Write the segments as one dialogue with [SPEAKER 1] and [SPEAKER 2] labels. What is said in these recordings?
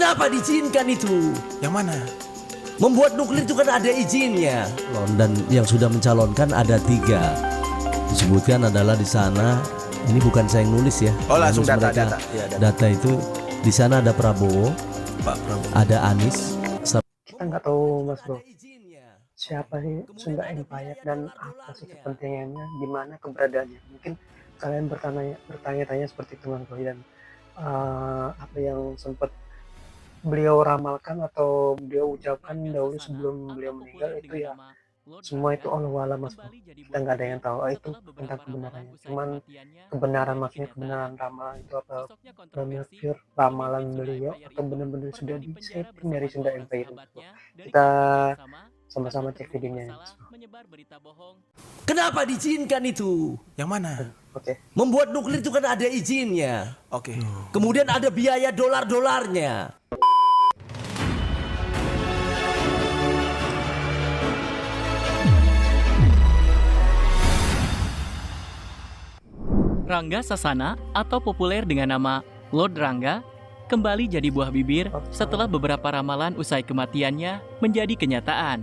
[SPEAKER 1] Kenapa diizinkan itu?
[SPEAKER 2] Yang mana?
[SPEAKER 1] Membuat nuklir itu kan ada izinnya. Dan yang sudah mencalonkan ada 3. Disebutkan adalah di sana, ini bukan saya yang nulis ya.
[SPEAKER 2] Oh, langsung
[SPEAKER 1] Nulis
[SPEAKER 2] data,
[SPEAKER 1] mereka.
[SPEAKER 2] data. Ya, data.
[SPEAKER 1] Data itu di sana ada Prabowo,
[SPEAKER 2] Pak Prabowo.
[SPEAKER 1] ada Anies.
[SPEAKER 3] Kita nggak tahu Mas Bro, siapa sih Sunda Empire dan apa sih kepentingannya, di mana keberadaannya. Mungkin kalian bertanya-tanya seperti itu Mas Bro, dan apa yang sempat beliau ramalkan atau beliau ucapkan dahulu sebelum beliau meninggal itu ya semua itu Allah wa'ala Mas Bro. Kita nggak ada yang tahu itu tentang kebenarannya. Cuman kebenaran, maksudnya kebenaran ramalan itu apa benar pure ramalan beliau atau benar-benar sudah di-setting dari Sunda Empire. Kita sama-sama cek videonya Mas Bro.
[SPEAKER 1] Kenapa diizinkan itu?
[SPEAKER 2] Yang mana?
[SPEAKER 3] Oke.
[SPEAKER 1] Membuat nuklir itu kan ada izinnya.
[SPEAKER 2] Oke.
[SPEAKER 1] Kemudian ada biaya dolar-dolarnya.
[SPEAKER 4] Rangga Sasana atau populer dengan nama Lord Rangga kembali jadi buah bibir setelah beberapa ramalan usai kematiannya menjadi kenyataan.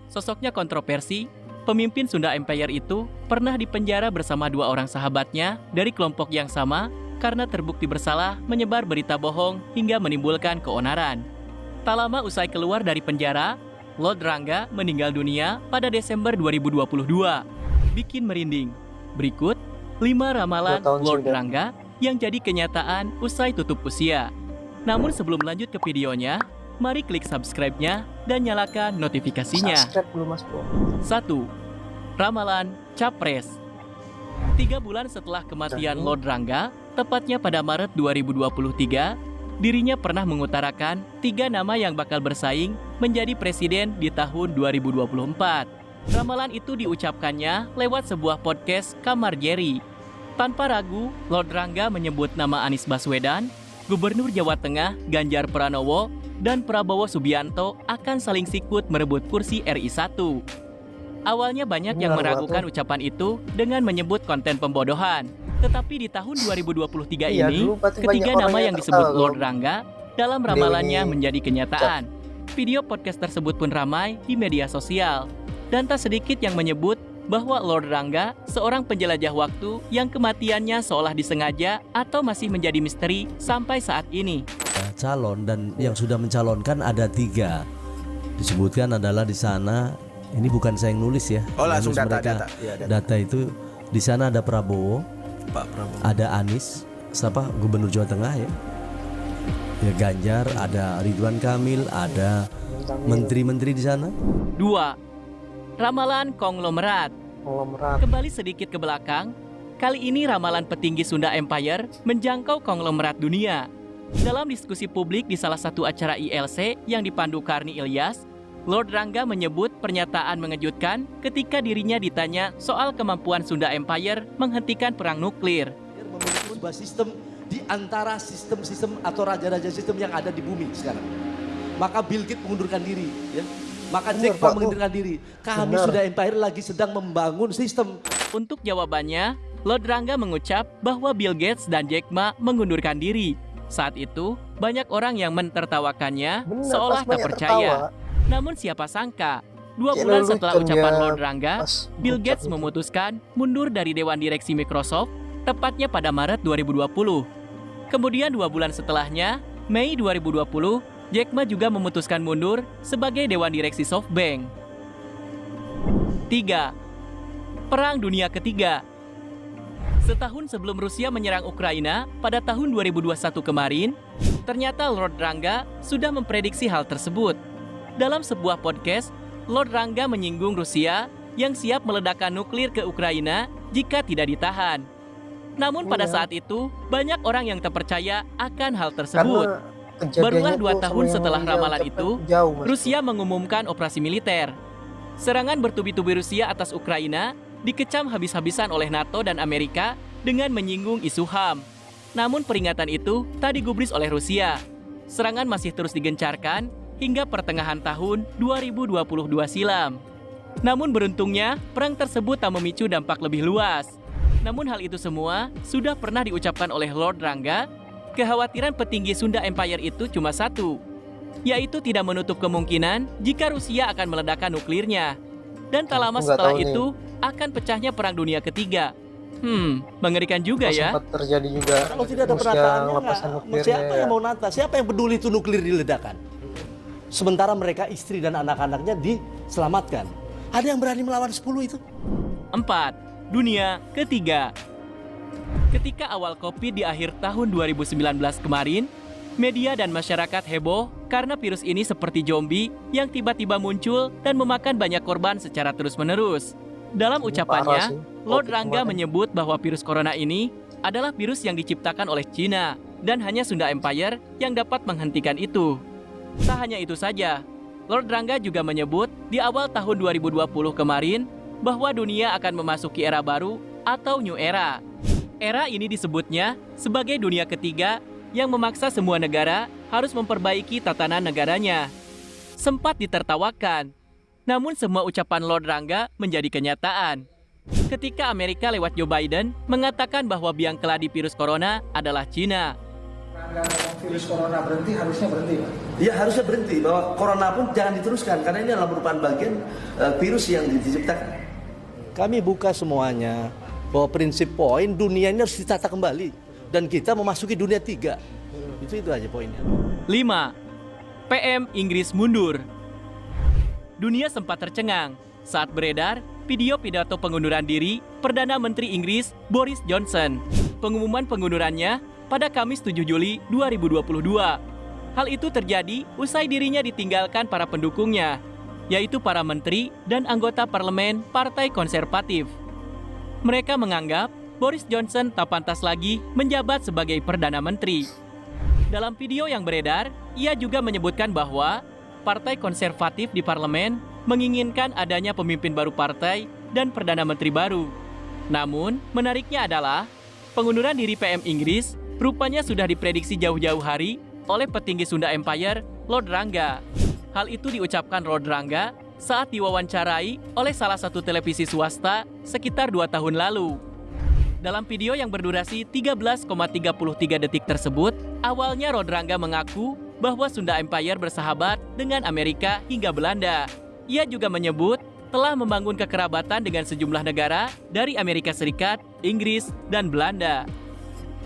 [SPEAKER 4] Sosoknya kontroversi, pemimpin Sunda Empire itu pernah dipenjara bersama 2 orang sahabatnya dari kelompok yang sama karena terbukti bersalah menyebar berita bohong hingga menimbulkan keonaran. Tak lama usai keluar dari penjara, Lord Rangga meninggal dunia pada Desember 2022. Bikin merinding. Berikut 5 ramalan Lord Rangga yang jadi kenyataan usai tutup usia. Namun sebelum lanjut ke videonya, mari klik subscribe-nya dan nyalakan notifikasinya.
[SPEAKER 3] Subscribe dulu Mas Bro.
[SPEAKER 4] 1. Ramalan Capres. 3 bulan setelah kematian Lord Rangga, tepatnya pada Maret 2023, dirinya pernah mengutarakan 3 nama yang bakal bersaing menjadi presiden di tahun 2024. Ramalan itu diucapkannya lewat sebuah podcast Kamar Jerry. Tanpa ragu, Lord Rangga menyebut nama Anies Baswedan, Gubernur Jawa Tengah Ganjar Pranowo, dan Prabowo Subianto akan saling sikut merebut kursi RI 1. Awalnya banyak yang meragukan ucapan itu dengan menyebut konten pembodohan. Tetapi di tahun 2023 ini, ketiga nama yang disebut Lord Rangga dalam ramalannya menjadi kenyataan. Video podcast tersebut pun ramai di media sosial. Dan tak sedikit yang menyebut bahwa Lord Rangga seorang penjelajah waktu yang kematiannya seolah disengaja atau masih menjadi misteri sampai saat ini.
[SPEAKER 1] Calon dan yang sudah mencalonkan ada 3. Disebutkan adalah di sana, ini bukan saya yang nulis ya.
[SPEAKER 2] Oh, langsung
[SPEAKER 1] Nulis
[SPEAKER 2] data,
[SPEAKER 1] mereka.
[SPEAKER 2] data. Ya, data.
[SPEAKER 1] Data itu di sana ada Prabowo,
[SPEAKER 2] Pak Prabowo.
[SPEAKER 1] ada Anies, siapa Gubernur Jawa Tengah ya. Ya Ganjar, ada Ridwan Kamil, ada menteri-menteri di sana.
[SPEAKER 4] 2. Ramalan konglomerat. Kembali sedikit ke belakang, kali ini ramalan petinggi Sunda Empire menjangkau konglomerat dunia. Dalam diskusi publik di salah satu acara ILC yang dipandu Karni Ilyas, Lord Rangga menyebut pernyataan mengejutkan ketika dirinya ditanya soal kemampuan Sunda Empire menghentikan perang nuklir.
[SPEAKER 5] Memiliki sebuah sistem di antara sistem-sistem atau raja-raja sistem yang ada di bumi sekarang. Maka Bill Gates mengundurkan diri, ya. Maka Jack Ma mengundurkan diri. Kami Sunda Empire lagi sedang membangun sistem.
[SPEAKER 4] Untuk jawabannya, Lord Rangga mengucap bahwa Bill Gates dan Jack Ma mengundurkan diri. Saat itu, banyak orang yang mentertawakannya seolah tak percaya. Namun siapa sangka, 2 bulan setelah ucapan Lord Rangga, Bill Gates memutuskan mundur dari Dewan Direksi Microsoft, tepatnya pada Maret 2020. Kemudian 2 bulan setelahnya, Mei 2020, Jack Ma juga memutuskan mundur sebagai Dewan Direksi SoftBank. 3. Perang Dunia Ketiga. Setahun sebelum Rusia menyerang Ukraina pada tahun 2021 kemarin, ternyata Lord Rangga sudah memprediksi hal tersebut. Dalam sebuah podcast, Lord Rangga menyinggung Rusia yang siap meledakkan nuklir ke Ukraina jika tidak ditahan. Namun pada saat itu, banyak orang yang tak percaya akan hal tersebut. Barulah 2 tahun setelah ramalan itu, Rusia mengumumkan operasi militer. Serangan bertubi-tubi Rusia atas Ukraina dikecam habis-habisan oleh NATO dan Amerika dengan menyinggung isu HAM. Namun peringatan itu tak digubris oleh Rusia. Serangan masih terus digencarkan hingga pertengahan tahun 2022 silam. Namun beruntungnya, perang tersebut tak memicu dampak lebih luas. Namun hal itu semua sudah pernah diucapkan oleh Lord Rangga Kekhawatiran petinggi Sunda Empire itu cuma satu, yaitu tidak menutup kemungkinan jika Rusia akan meledakkan nuklirnya. Dan tak lama
[SPEAKER 3] Aku nggak
[SPEAKER 4] setelah
[SPEAKER 3] tahu nih.
[SPEAKER 4] itu akan pecahnya Perang Dunia Ketiga. Mengerikan juga
[SPEAKER 3] Oh,
[SPEAKER 4] ya.
[SPEAKER 3] sempat terjadi juga
[SPEAKER 5] Kalau tidak ada
[SPEAKER 3] Rusia
[SPEAKER 5] penataannya,
[SPEAKER 3] ngelepasan
[SPEAKER 5] nggak,
[SPEAKER 3] nuklirnya
[SPEAKER 5] siapa
[SPEAKER 3] ya.
[SPEAKER 5] yang mau nata? Siapa yang peduli itu nuklir diledakkan? Sementara mereka istri dan anak-anaknya diselamatkan. Ada yang berani melawan 10 itu?
[SPEAKER 4] 4. Dunia Ketiga. Ketika awal COVID di akhir tahun 2019 kemarin, media dan masyarakat heboh karena virus ini seperti zombie yang tiba-tiba muncul dan memakan banyak korban secara terus-menerus. Dalam
[SPEAKER 3] Ini
[SPEAKER 4] ucapannya,
[SPEAKER 3] parah sih,
[SPEAKER 4] Lord
[SPEAKER 3] COVID
[SPEAKER 4] Rangga
[SPEAKER 3] kemarin.
[SPEAKER 4] menyebut bahwa virus corona ini adalah virus yang diciptakan oleh Cina dan hanya Sunda Empire yang dapat menghentikan itu. Tak hanya itu saja, Lord Rangga juga menyebut di awal tahun 2020 kemarin bahwa dunia akan memasuki era baru atau New Era. Era ini disebutnya sebagai dunia ketiga yang memaksa semua negara harus memperbaiki tatanan negaranya. Sempat ditertawakan, namun semua ucapan Lord Rangga menjadi kenyataan. Ketika Amerika lewat Joe Biden mengatakan bahwa biang keladi virus corona adalah Cina.
[SPEAKER 6] Virus corona berhenti, harusnya berhenti, Pak.
[SPEAKER 5] Ya harusnya berhenti, bahwa corona pun jangan diteruskan karena ini adalah merupakan bagian virus yang diciptakan. Kami buka semuanya bahwa prinsip poin dunia ini harus ditata kembali dan kita memasuki dunia 3. Itu aja poinnya.
[SPEAKER 4] 5. PM Inggris mundur. Dunia sempat tercengang saat beredar video pidato pengunduran diri Perdana Menteri Inggris Boris Johnson. Pengumuman pengundurannya pada Kamis 7 Juli 2022. Hal itu terjadi usai dirinya ditinggalkan para pendukungnya, yaitu para menteri dan anggota parlemen Partai Konservatif. Mereka menganggap Boris Johnson tak pantas lagi menjabat sebagai Perdana Menteri. Dalam video yang beredar, ia juga menyebutkan bahwa Partai Konservatif di parlemen menginginkan adanya pemimpin baru partai dan Perdana Menteri baru. Namun, menariknya adalah pengunduran diri PM Inggris rupanya sudah diprediksi jauh-jauh hari oleh petinggi Sunda Empire, Lord Rangga. Hal itu diucapkan Lord Rangga saat diwawancarai oleh salah satu televisi swasta sekitar 2 tahun lalu. Dalam video yang berdurasi 13,33 detik tersebut, awalnya Lord Rangga mengaku bahwa Sunda Empire bersahabat dengan Amerika hingga Belanda. Ia juga menyebut telah membangun kekerabatan dengan sejumlah negara dari Amerika Serikat, Inggris, dan Belanda.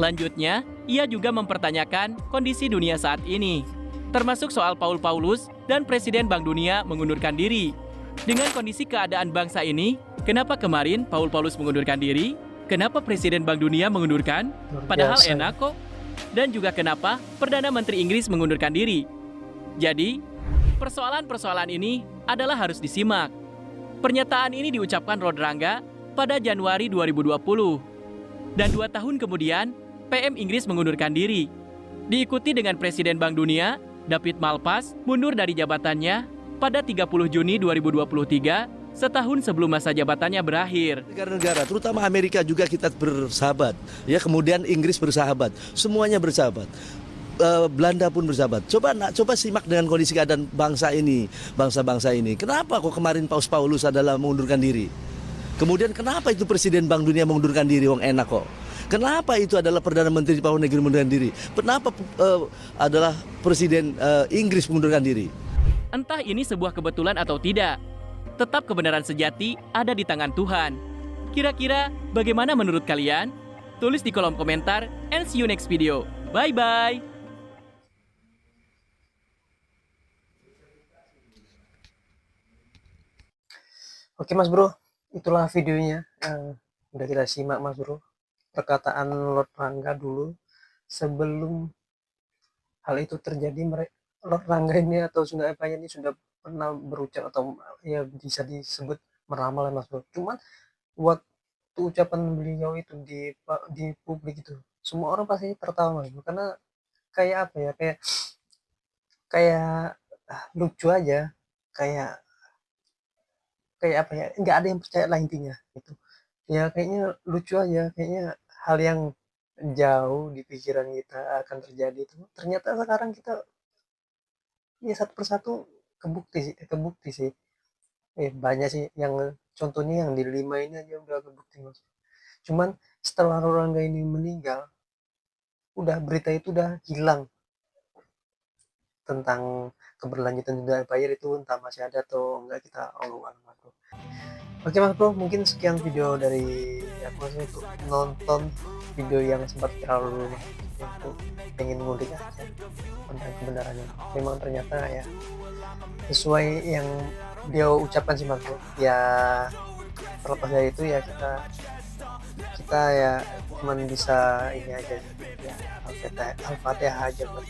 [SPEAKER 4] Lanjutnya, ia juga mempertanyakan kondisi dunia saat ini, termasuk soal Paul Paulus dan Presiden Bank Dunia mengundurkan diri. Dengan kondisi keadaan bangsa ini, kenapa kemarin Paul Paulus mengundurkan diri? Kenapa Presiden Bank Dunia mengundurkan?
[SPEAKER 3] Luar
[SPEAKER 4] Padahal
[SPEAKER 3] biasa.
[SPEAKER 4] enak kok. Dan juga kenapa Perdana Menteri Inggris mengundurkan diri? Jadi, persoalan-persoalan ini adalah harus disimak. Pernyataan ini diucapkan Lord Rangga pada Januari 2020. Dan 2 tahun kemudian, PM Inggris mengundurkan diri. Diikuti dengan Presiden Bank Dunia, David Malpass, mundur dari jabatannya pada 30 Juni 2023, setahun sebelum masa jabatannya berakhir.
[SPEAKER 5] Negara-negara, terutama Amerika juga kita bersahabat. Ya, kemudian Inggris bersahabat, semuanya bersahabat. Belanda pun bersahabat. Coba simak dengan kondisi keadaan bangsa ini, bangsa-bangsa ini. Kenapa kok kemarin Paus Paulus adalah mengundurkan diri? Kemudian kenapa itu Presiden Bank Dunia mengundurkan diri? Wong enak kok. Kenapa itu adalah Perdana Menteri Luar Negeri mengundurkan diri? Kenapa adalah Presiden Inggris mengundurkan diri?
[SPEAKER 4] Entah ini sebuah kebetulan atau tidak, tetap kebenaran sejati ada di tangan Tuhan. Kira-kira bagaimana menurut kalian? Tulis di kolom komentar and see you next video. Bye-bye!
[SPEAKER 3] Oke Mas Bro, itulah videonya. Udah kita simak Mas Bro. Perkataan Lord Rangga dulu sebelum hal itu terjadi. Lord Rangga ini atau Sunda Empire ini sudah pernah berucap atau ya bisa disebut meramal ya Mas Bro. Cuman waktu ucapan beliau itu di publik itu semua orang pasti tertawa Mas Bro. Karena kayak apa ya, kayak lucu aja, kayak apa ya, nggak ada yang percaya lah intinya itu ya, kayaknya lucu aja, kayaknya hal yang jauh di pikiran kita akan terjadi itu ternyata sekarang kita ya satu persatu kebukti sih. Banyak sih yang contohnya yang di 5 ini aja udah kebukti Mas. Cuman setelah Rangga ini meninggal udah berita itu udah hilang tentang keberlanjutan Sunda Empire itu, entah masih ada atau enggak, kita Allahu a'lam, Mas Bro. Oke Mas Bro, mungkin sekian video dari aku sih untuk nonton video yang sempat viral dulu Mas. Aku pengen ngulik aja tentang kebenarannya. Memang ternyata ya sesuai yang dia ucapkan sih Mas Bro. Ya terlepas dari itu ya kita ya cuman bisa ini aja ya Al-Fatihah aja Mas.